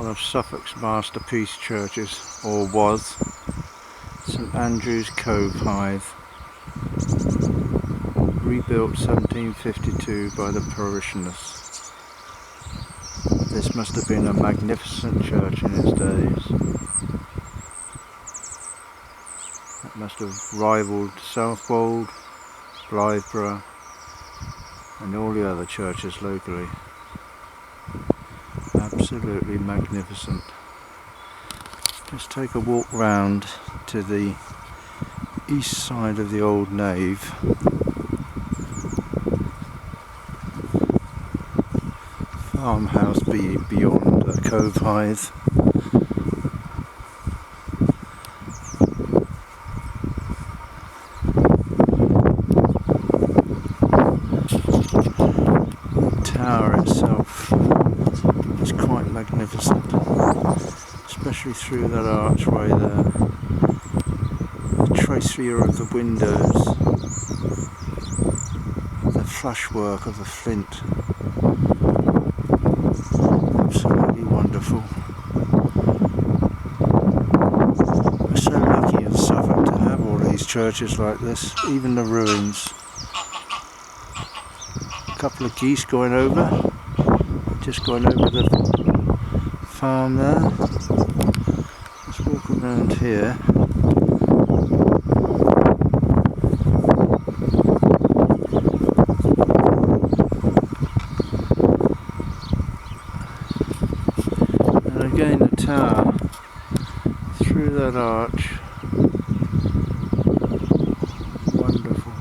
one of Suffolk's masterpiece churches, or was, St Andrew's, Covehithe, rebuilt 1752 by the parishioners. This must have been a magnificent church in its days. It must have rivaled Southwold, Blytheborough and all the other churches locally. Absolutely magnificent. Let's take a walk round to the east side of the old nave. Farmhouse beyond Covehithe. The tower itself is quite magnificent, especially through that archway there. The tracery of the windows, the flushwork of the flint. Absolutely wonderful. We're so lucky in Suffolk to have all these churches like this, even the ruins. A couple of geese going over, just going over the farm there. Let's walk around here. And again the tower through that arch. Wonderful.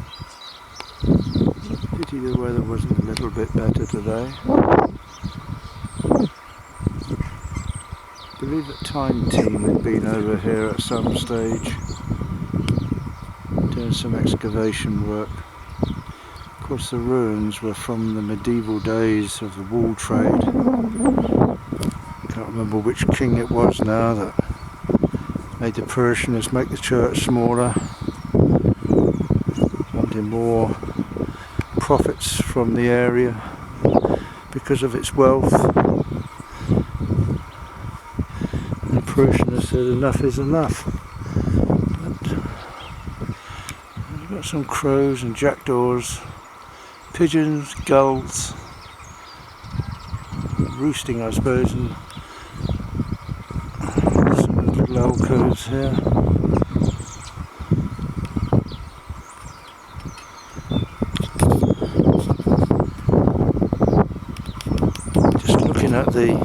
Pity the weather wasn't a little bit better today. I believe that Time Team had been over here at some stage doing some excavation work. Of course the ruins were from the medieval days of the wool trade. Can't remember which king it was now that made the parishioners make the church smaller, wanting more profits from the area because of its wealth. And the parishioners said enough is enough. But we've got some crows and jackdaws, pigeons, gulls, roosting I suppose, and some little alcoves here. Just looking at the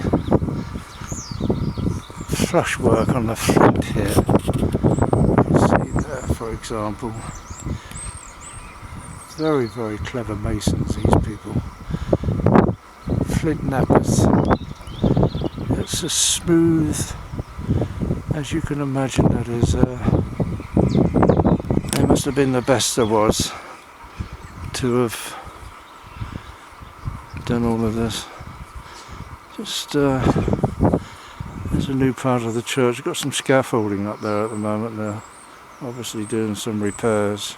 flushwork on the flint here, you can see there for example, very very clever masons these people. Flint knappers. It's as smooth as you can imagine. That is, they must have been the best there was to have done all of this. Just there's a new part of the church. We've got some scaffolding up there at the moment. They're obviously doing some repairs.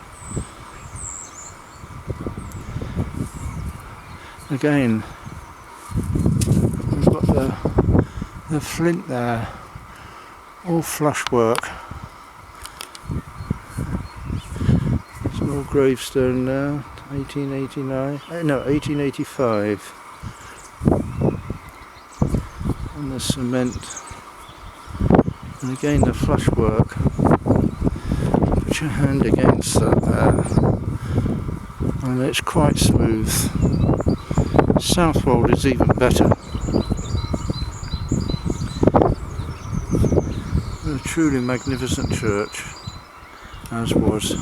Again, we've got the flint there, all flush work. Small gravestone now, 1889, no 1885. And the cement. And again the flush work. Put your hand against that there. And it's quite smooth. Southwold is even better. A truly magnificent church, as was.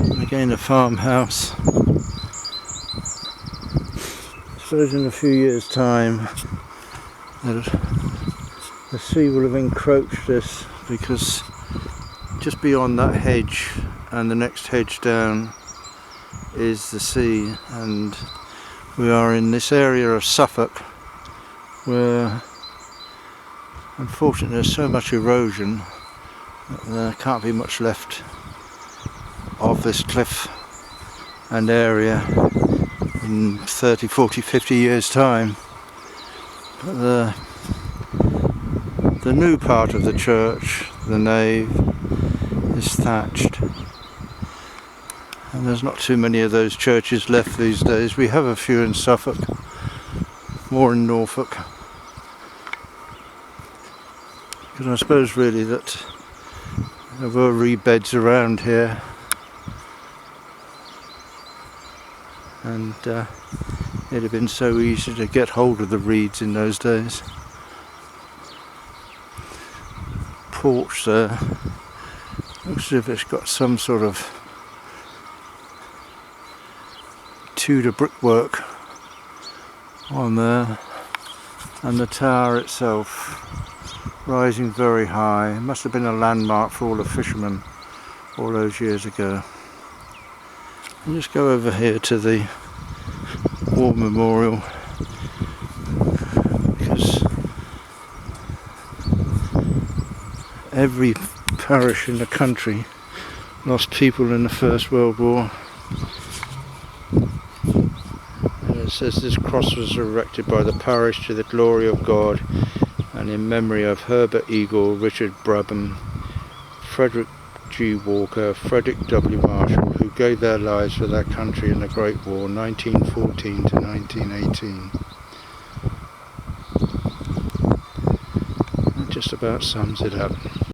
And again a farmhouse. I suppose in a few years' time the sea will have encroached this, because just beyond that hedge and the next hedge down is the sea, and we are in this area of Suffolk where unfortunately there's so much erosion that there can't be much left of this cliff and area in 30, 40, 50 years time. But The new part of the church, the nave, is thatched. And there's not too many of those churches left these days. We have a few in Suffolk, more in Norfolk. Because I suppose really that there were reed beds around here. And it'd have been so easy to get hold of the reeds in those days. Porch there. Looks as if it's got some sort of Tudor brickwork on there, and the tower itself rising very high. It must have been a landmark for all the fishermen all those years ago. And just go over here to the war memorial, because every parish in the country lost people in the First World War. And it says this cross was erected by the parish to the glory of God and in memory of Herbert Eagle, Richard Brabham, Frederick G. Walker, Frederick W. Marshall, who gave their lives for their country in the Great War, 1914 to 1918. That just about sums it up.